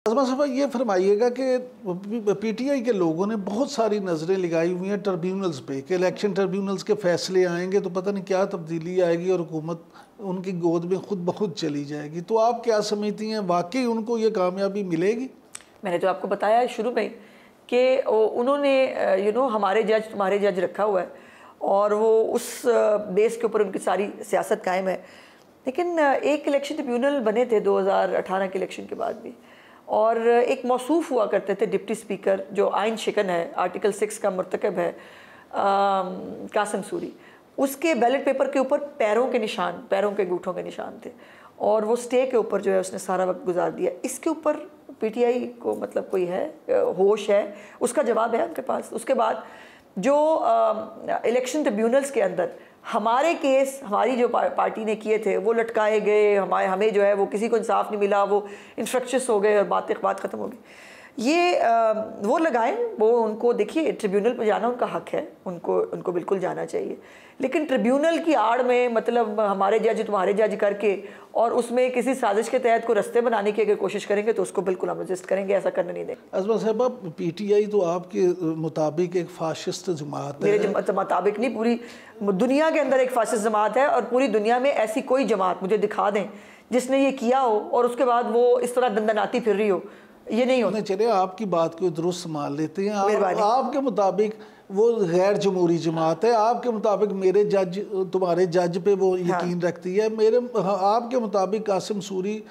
आज़मा साहब ये फरमाइएगा कि पीटीआई के लोगों ने बहुत सारी नज़रें लगाई हुई हैं ट्रिब्यूनल्स पे कि इलेक्शन ट्रिब्यूनल्स के फैसले आएंगे तो पता नहीं क्या तब्दीली आएगी और हुकूमत उनकी गोद में खुद ब खुद चली जाएगी। तो आप क्या समझती हैं, वाकई उनको ये कामयाबी मिलेगी? मैंने तो आपको बताया शुरू में कि उन्होंने हमारे जज तुम्हारे जज रखा हुआ है और वो उस बेस के ऊपर उनकी सारी सियासत कायम है। लेकिन एक इलेक्शन ट्रिब्यूनल बने थे 2018 के इलेक्शन के बाद भी, और एक मौसूफ हुआ करते थे डिप्टी स्पीकर जो आइन शिकन है, आर्टिकल 6 का मरतकब है, कासिम सूरी। उसके बैलेट पेपर के ऊपर पैरों के निशान, पैरों के अंगूठों के निशान थे और वो स्टे के ऊपर जो है उसने सारा वक्त गुजार दिया। इसके ऊपर पीटीआई को मतलब कोई है, होश है, उसका जवाब है उनके पास। उसके बाद जो इलेक्शन ट्रिब्यूनल्स के अंदर हमारे केस हमारी जो पार्टी ने किए थे वो लटकाए गए, हमें जो है वो किसी को इंसाफ नहीं मिला, वो इंस्ट्रक्शंस हो गए और बात ख़त्म हो गई। ये वो लगाएं, वो उनको देखिए ट्रिब्यूनल पर जाना उनका हक है, उनको बिल्कुल जाना चाहिए। लेकिन ट्रिब्यूनल की आड़ में मतलब हमारे जज तुम्हारे जज करके और उसमें किसी साजिश के तहत कोई रस्ते बनाने की अगर कोशिश करेंगे तो उसको बिल्कुल हम रजिस्ट करेंगे, ऐसा करने नहीं देंगे। आज़मा साहब पीटीआई तो आपके मुताबिक एक फाशिस्ट जमात है। मेरे मुताबिक नहीं, पूरी दुनिया के अंदर एक फाशिस्ट जमात है और पूरी दुनिया में ऐसी कोई जमात मुझे दिखा दें जिसने ये किया हो और उसके बाद वो इस तरह दंदनाती फिर रही हो, ये नहीं होता। चले आपकी बात को दुरुस्त मान लेते हैं। आपके मुताबिक वो गैर जमहूरी जमात है, आपके मुताबिक मेरे जज तुम्हारे जज पे वो यकीन रखती है, आपके मुताबिक कासिम सूरी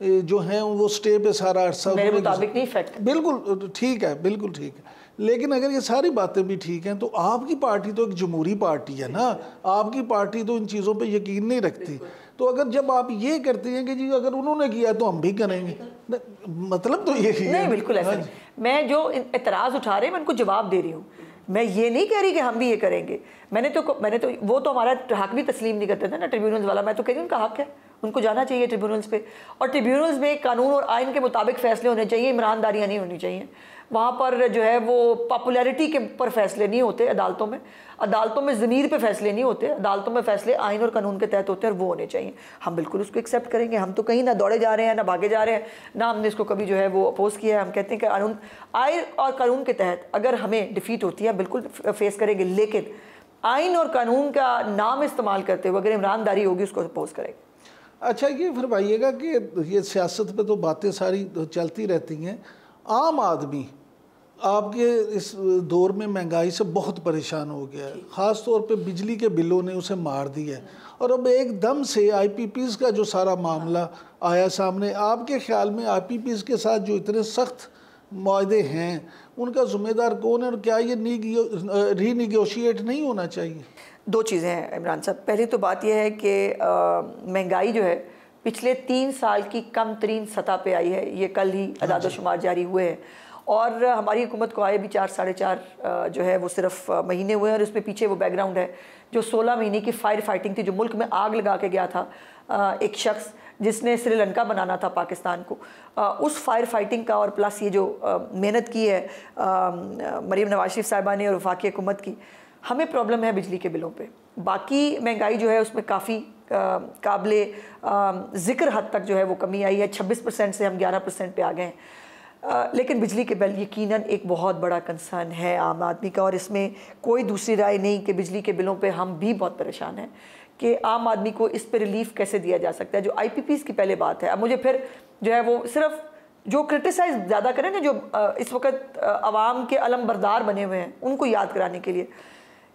जो हैं वो स्टे पे सारा अरसा, मेरे मुताबिक नहीं फैक्ट। बिल्कुल ठीक है, बिल्कुल ठीक है। लेकिन अगर ये सारी बातें भी ठीक हैं तो आपकी पार्टी तो एक जमहूरी पार्टी है ना, आपकी पार्टी तो इन चीज़ों पे यकीन नहीं रखती। तो अगर जब आप ये करते हैं कि जी अगर उन्होंने किया तो हम भी करेंगे, मतलब तो यही नहीं, बिल्कुल ऐसा नहीं। मैं जो एतराज़ उठा रहे हैं मैं उनको जवाब दे रही हूँ, मैं ये नहीं कह रही कि हम भी ये करेंगे। मैंने तो वो तो हमारा हक भी तस्लीम नहीं करते थे ना ट्रिब्यूनल्स वाला। मैं तो कह रही हूँ उनका हक है, उनको जाना चाहिए ट्रिब्यूनल्स पे, और ट्रिब्यूनल्स में कानून और आइन के मुताबिक फ़ैसले होने चाहिए, ईमानदारियाँ नहीं होनी चाहिए। वहाँ पर जो है वो पॉपुलैरिटी के पर फैसले नहीं होते अदालतों में ज़मीर पे फैसले नहीं होते, अदालतों में फ़ैसले आइन और कानून के तहत होते हैं और वो होने चाहिए। हम बिल्कुल उसको एक्सेप्ट करेंगे। हम तो कहीं ना दौड़े जा रहे हैं ना भागे जा रहे हैं, ना हमने इसको कभी जो है वो अपोज़ किया है। हम कहते हैं कि कानून आइन और कानून के तहत अगर हमें डिफ़ीट होती है बिल्कुल फेस करेंगे, लेकिन आइन और कानून का नाम इस्तेमाल करते हुए अगर ईमानदारी होगी उसको अपोज़ करेंगे। अच्छा, ये फरमाइएगा कि ये सियासत पे तो बातें सारी चलती रहती हैं, आम आदमी आपके इस दौर में महंगाई से बहुत परेशान हो गया है, ख़ास तौर पे बिजली के बिलों ने उसे मार दिया है और अब एकदम से आईपीपीज़ का जो सारा मामला आया सामने, आपके ख्याल में आईपीपीज़ के साथ जो इतने सख्त मुआहदे हैं उनका ज़िम्मेदार कौन है और क्या ये रीनिगोशिएट नहीं होना चाहिए? दो चीज़ें हैं इमरान साहब। पहली तो बात यह है कि महंगाई जो है पिछले 3 साल की कम तरीन सतह पे आई है। ये कल ही अदाद-ओ-शुमार जारी हुए हैं और हमारी हुकूमत को आए भी 4 साढ़े 4 जो है वो सिर्फ महीने हुए हैं और उसमें पीछे वो बैकग्राउंड है जो 16 महीने की फायर फाइटिंग थी, जो मुल्क में आग लगा के गया था एक शख्स जिसने श्रीलंका बनाना था पाकिस्तान को। उस फायर फाइटिंग का और प्लस ये जो मेहनत की है मरीम नवाज शरीफ साहिबा ने और वफाकी हुकूमत की, हमें प्रॉब्लम है बिजली के बिलों पे। बाकी महंगाई जो है उसमें काफ़ी काबिले ज़िक्र हद तक जो है वो कमी आई है, 26% से हम 11% पे आ गए हैं। लेकिन बिजली के बिल यकीनन एक बहुत बड़ा कंसर्न है आम आदमी का, और इसमें कोई दूसरी राय नहीं कि बिजली के बिलों पे हम भी बहुत परेशान हैं कि आम आदमी को इस पे रिलीफ कैसे दिया जा सकता है। जो आईपीपीज़ की पहले बात है, अब मुझे फिर जो है वो सिर्फ जो क्रिटिसाइज़ ज़्यादा करें ना, जो इस वक्त आवाम के अलम बरदार बने हुए हैं उनको याद कराने के लिए,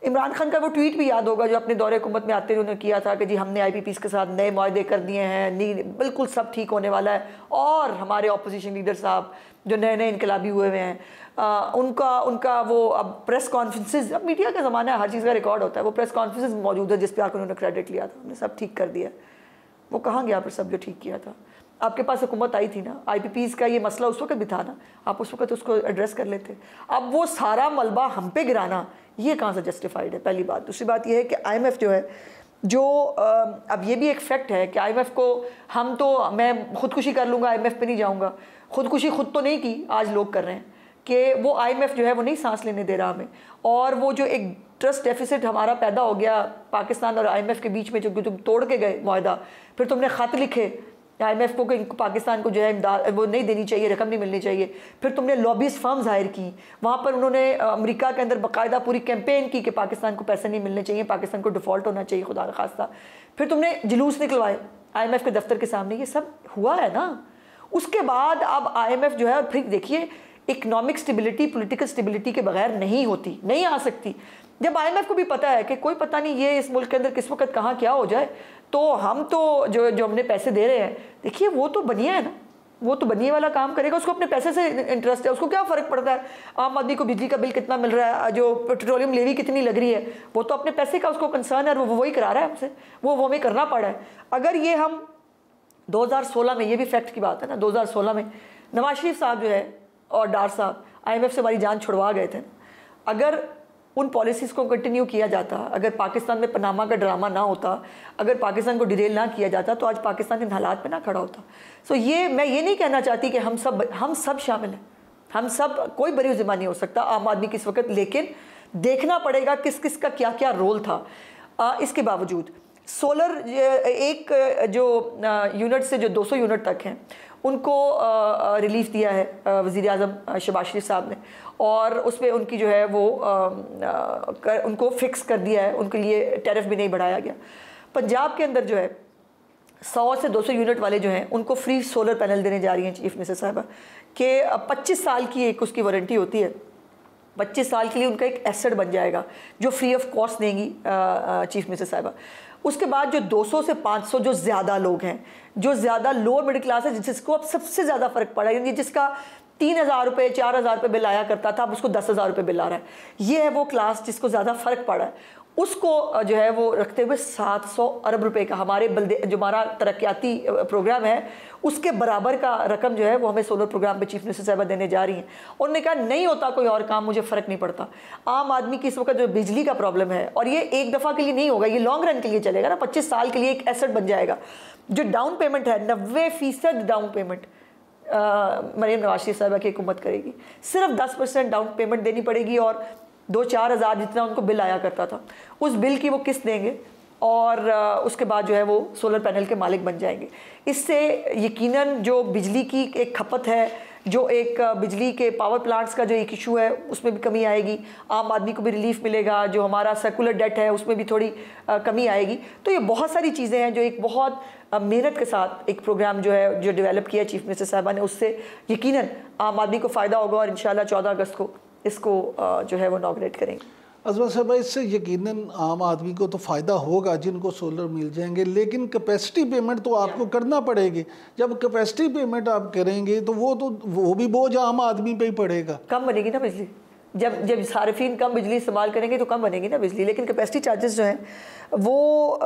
इमरान खान का वो ट्वीट भी याद होगा जो अपने दौरे हुकूमत में आते हुए उन्होंने किया था कि जी हमने आईपीपीज़ के साथ नए मुआहदे कर दिए हैं, नहीं बिल्कुल सब ठीक होने वाला है। और हमारे अपोजिशन लीडर साहब जो नए नए इनकलाबी हुए हुए हैं, उनका वो अब प्रेस कॉन्फ्रेंसेस, अब मीडिया का ज़माना है, हर चीज़ का रिकॉर्ड होता है, वो प्रेस कॉन्फ्रेंसेस मौजूद है जिस पर आकर उन्होंने क्रेडिट लिया था, हमने सब ठीक कर दिया। वो कहाँ गया फिर सब जो ठीक किया था? आपके पास हुकूमत आई थी ना, आईपीपीज़ का ये मसला उस वक्त भी था ना, आप उस वक्त उसको एड्रेस कर लेते। अब वो सारा मलबा हम पे गिराना ये कहाँ से जस्टिफाइड है? पहली बात। दूसरी बात ये है कि आईएमएफ जो है जो अब ये भी एक फैक्ट है कि आईएमएफ को हम तो, मैं खुदकुशी कर लूँगा आईएमएफ पे नहीं जाऊँगा, खुदकुशी खुद तो नहीं की, आज लोग कर रहे हैं कि वो आईएमएफ जो है वो नहीं सांस लेने दे रहा हमें। और वो जो एक ट्रस्ट डेफिसिट हमारा पैदा हो गया पाकिस्तान और आईएमएफ के बीच में, जो तुम तोड़ के गए मुआहदा, फिर तुमने ख़त लिखे IMF को पाकिस्तान को जो है इमदाद वो नहीं देनी चाहिए, रकम नहीं मिलनी चाहिए। फिर तुमने लॉबीज फर्म्स हायर की, वहाँ पर उन्होंने अमेरिका के अंदर बाकायदा पूरी कैंपेन की कि पाकिस्तान को पैसे नहीं मिलने चाहिए, पाकिस्तान को डिफ़ॉल्ट होना चाहिए खुदा न खास्ता। फिर तुमने जुलूस निकलवाए IMF के दफ्तर के सामने, ये सब हुआ है ना। उसके बाद अब IMF जो है, फिर देखिए इकनॉमिक स्टेबिलिटी पॉलिटिकल स्टेबिलिटी के बगैर नहीं होती, नहीं आ सकती। जब IMF को भी पता है कि कोई पता नहीं ये इस मुल्क के अंदर किस वक्त कहाँ क्या हो जाए, तो हम तो जो हमने पैसे दे रहे हैं, देखिए वो तो बनिया है ना, वो तो बनिए वाला काम करेगा, उसको अपने पैसे से इंटरेस्ट है, उसको क्या फ़र्क पड़ता है आम आदमी को बिजली का बिल कितना मिल रहा है, जो पेट्रोलियम लेवी कितनी लग रही है, वो तो अपने पैसे का उसको कंसर्न है और वो वही करा रहा है हमसे, वो हमें करना पड़ा है। अगर ये हम 2016 में, ये भी फैक्ट की बात है ना, 2016 में नवाज शरीफ साहब जो है और डार साहब IMF से हमारी जान छुड़वा गए थे, अगर उन पॉलिसीज़ को कंटिन्यू किया जाता, अगर पाकिस्तान में पनामा का ड्रामा ना होता, अगर पाकिस्तान को डिरेल ना किया जाता, तो आज पाकिस्तान इन हालात में ना खड़ा होता। सो ये मैं ये नहीं कहना चाहती कि हम सब शामिल हैं, हम सब, कोई बरी ज़िम्मा नहीं हो सकता आम आदमी की इस वक्त, लेकिन देखना पड़ेगा किस किस का क्या क्या रोल था। इसके बावजूद सोलर एक जो यूनिट से जो 200 यूनिट तक हैं उनको रिलीफ दिया है वज़ीर आज़म शहबाज शरीफ साहब ने, और उस पर उनकी जो है वो उनको फिक्स कर दिया है, उनके लिए टैरिफ भी नहीं बढ़ाया गया। पंजाब के अंदर जो है 100 से 200 यूनिट वाले जो हैं उनको फ्री सोलर पैनल देने जा रही हैं चीफ मिनिस्टर साहबा, कि 25 साल की एक उसकी वारंटी होती है, 25 साल के लिए उनका एक एसेट बन जाएगा जो फ्री ऑफ कॉस्ट देंगी चीफ मिनिस्टर साहबा। उसके बाद जो 200 से 500 जो ज़्यादा लोग हैं, जो ज़्यादा लोअर मिडिल क्लास है, जिसको अब सबसे ज़्यादा फ़र्क पड़ा है, यानी जिसका 3,000 रुपये 4,000 रुपये बिल आया करता था, अब उसको 10,000 रुपये बिल आ रहा है, ये है वो क्लास जिसको ज़्यादा फ़र्क पड़ा है। उसको जो है वो रखते हुए 700 अरब रुपए का हमारे जो हमारा तरक्याती प्रोग्राम है उसके बराबर का रकम जो है वो हमें सोलर प्रोग्राम पे चीफ मिनिस्टर साहबा देने जा रही हैं। उन्होंने कहा नहीं होता कोई और काम, मुझे फ़र्क नहीं पड़ता। आम आदमी की इस वक्त जो बिजली का प्रॉब्लम है, और ये एक दफ़ा के लिए नहीं होगा, ये लॉन्ग रन के लिए चलेगा ना, 25 साल के लिए एक एसेट बन जाएगा। जो डाउन पेमेंट है 90% डाउन पेमेंट मरीम नवाज शरीफ साहबा की हुकूमत करेगी, सिर्फ 10% डाउन पेमेंट देनी पड़ेगी, और 2-4 हज़ार जितना उनको बिल आया करता था उस बिल की वो किस्त देंगे, और उसके बाद जो है वो सोलर पैनल के मालिक बन जाएंगे। इससे यकीनन जो बिजली की एक खपत है, जो एक बिजली के पावर प्लांट्स का जो एक इशू है उसमें भी कमी आएगी, आम आदमी को भी रिलीफ मिलेगा, जो हमारा सर्कुलर डेट है उसमें भी थोड़ी कमी आएगी। तो ये बहुत सारी चीज़ें हैं जो एक बहुत मेहनत के साथ एक प्रोग्राम जो है जो डेवलप किया चीफ मिनिस्टर साहबा ने, उससे यकीनन आम आदमी को फ़ायदा होगा, और इंशाल्लाह 14 अगस्त को इसको जो है वो इनॉग्रेट करेंगे। अज़मा साहब, इससे यकीनन आम आदमी को तो फ़ायदा होगा जिनको सोलर मिल जाएंगे, लेकिन कैपेसिटी पेमेंट तो आपको करना पड़ेगी। जब कैपेसिटी पेमेंट आप करेंगे तो वो भी बोझ आम आदमी पे ही पड़ेगा। कम बनेगी ना बिजली, जब सार्फिन कम बिजली इस्तेमाल करेंगे तो कम बनेगी ना बिजली। लेकिन कैपेसिटी चार्जेस जो हैं वो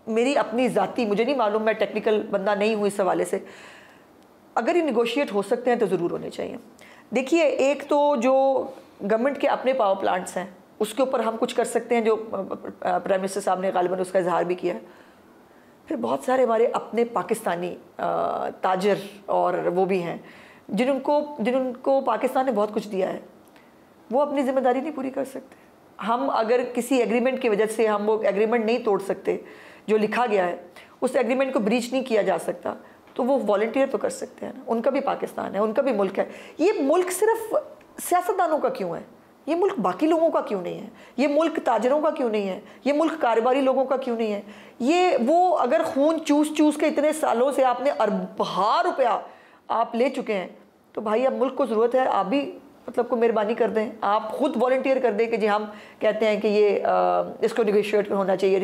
मेरी अपनी ज़ाती, मुझे नहीं मालूम, मैं टेक्निकल बंदा नहीं हूँ इस हवाले से, अगर ये निगोशिएट हो सकते हैं तो ज़रूर होने चाहिए। देखिए, एक तो जो गवर्नमेंट के अपने पावर प्लांट्स हैं उसके ऊपर हम कुछ कर सकते हैं, जो प्राइम मिनिस्टर साहब ने गालिबन उसका इजहार भी किया है। फिर बहुत सारे हमारे अपने पाकिस्तानी ताजर और वो भी हैं जिनको पाकिस्तान ने बहुत कुछ दिया है, वो अपनी ज़िम्मेदारी नहीं पूरी कर सकते। हम अगर किसी एग्रीमेंट की वजह से हम वो एग्रीमेंट नहीं तोड़ सकते जो लिखा गया है, उस एग्रीमेंट को ब्रीच नहीं किया जा सकता, तो वो वॉलंटियर तो कर सकते हैं ना, उनका भी पाकिस्तान है, उनका भी मुल्क है। ये मुल्क सिर्फ सियासतदानों का क्यों है? ये मुल्क बाकी लोगों का क्यों नहीं है? ये मुल्क ताजरों का क्यों नहीं है? ये मुल्क कारोबारी लोगों का क्यों नहीं है? ये वो अगर खून चूस के इतने सालों से आपने अरबों रुपया आप ले चुके हैं, तो भाई अब मुल्क को ज़रूरत है आप भी मतलब को मेहरबानी कर दें, आप खुद वॉलंटियर कर दें कि जी हम कहते हैं कि ये इसको निगोशिएट होना चाहिए,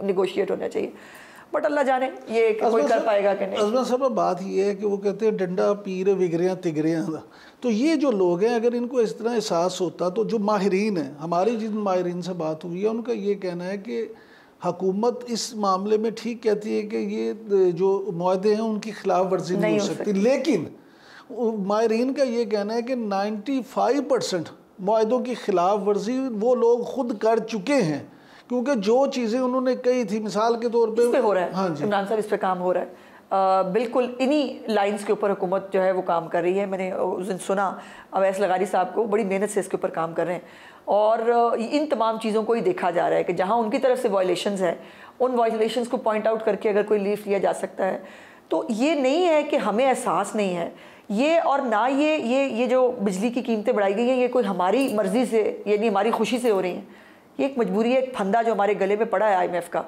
निगोशिएट होना चाहिए। बट अल्लाह जाने ये कोई कर पाएगा कि नहीं। अज़मा साहब, बात ये है कि वो कहते हैं डंडा पीर विगरियाँ तिगरियाँ, तो ये जो लोग हैं अगर इनको इस तरह एहसास होता, तो जो माहिरीन हैं, हमारी जिन माहिरीन से बात हुई है उनका ये कहना है कि हुकूमत इस मामले में ठीक कहती है कि ये जो मुआहदे हैं उनकी खिलाफ वर्जी नहीं हो सकती, लेकिन माहिरीन का ये कहना है कि 95% मुआहदों की खिलाफ वर्जी वो लोग खुद कर चुके हैं, क्योंकि जो चीज़ें उन्होंने कही थी, मिसाल के तौर पे हो रहा है। हाँ जी इमरान साहब, इस पे काम हो रहा है। बिल्कुल इन्हीं लाइंस के ऊपर हुकूमत जो है वो काम कर रही है। मैंने उस दिन सुना अवैस लगारी साहब को, बड़ी मेहनत से इसके ऊपर काम कर रहे हैं, और इन तमाम चीज़ों को ही देखा जा रहा है कि जहाँ उनकी तरफ से वायलेशंस है, उन वायलेशंस को पॉइंट आउट करके अगर कोई रिलीफ लिया जा सकता है तो ये नहीं है कि हमें एहसास नहीं है ये, और ना ये जो बिजली की कीमतें बढ़ाई गई हैं ये कोई हमारी मर्ज़ी से, यानी हमारी खुशी से हो रही हैं। ये एक मजबूरी है, एक फंदा जो हमारे गले में पड़ा है IMF का,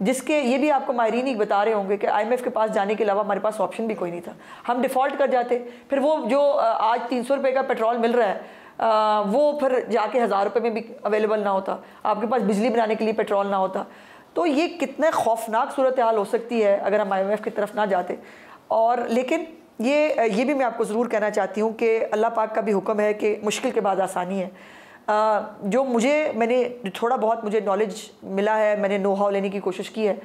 जिसके ये भी आपको माहिरीन ही बता रहे होंगे कि IMF के पास जाने के अलावा हमारे पास ऑप्शन भी कोई नहीं था। हम डिफ़ॉल्ट कर जाते, फिर वो जो आज 300 रुपये का पेट्रोल मिल रहा है वो फिर जाके 1000 रुपये में भी अवेलेबल ना होता, आपके पास बिजली बनाने के लिए पेट्रोल ना होता। तो ये कितने खौफनाक सूरत हाल हो सकती है अगर हम IMF की तरफ ना जाते। और लेकिन ये भी मैं आपको ज़रूर कहना चाहती हूँ कि अल्लाह पाक का भी हुक्म है कि मुश्किल के बाद आसानी है। जो मैंने थोड़ा बहुत मुझे नॉलेज मिला है, मैंने नो हाउ लेने की कोशिश की है।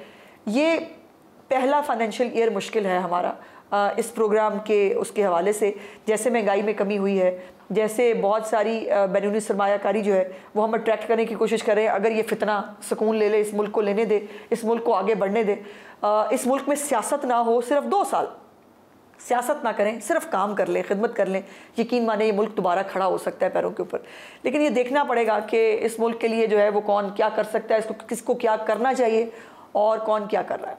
ये पहला फाइनेंशियल ईयर मुश्किल है हमारा इस प्रोग्राम के उसके हवाले से। जैसे महंगाई में कमी हुई है, जैसे बहुत सारी बैरूनी सरमायाकारी जो है वो हम अट्रैक्ट करने की कोशिश कर रहे हैं। अगर ये फितना सुकून ले ले, इस मुल्क को लेने दे, इस मुल्क को आगे बढ़ने दे, इस मुल्क में सियासत ना हो, सिर्फ 2 साल सियासत ना करें, सिर्फ काम कर लें, खिदमत कर लें, यकीन माने ये मुल्क दोबारा खड़ा हो सकता है पैरों के ऊपर। लेकिन ये देखना पड़ेगा कि इस मुल्क के लिए जो है वो कौन क्या कर सकता है, इसको किसको क्या करना चाहिए और कौन क्या कर रहा है।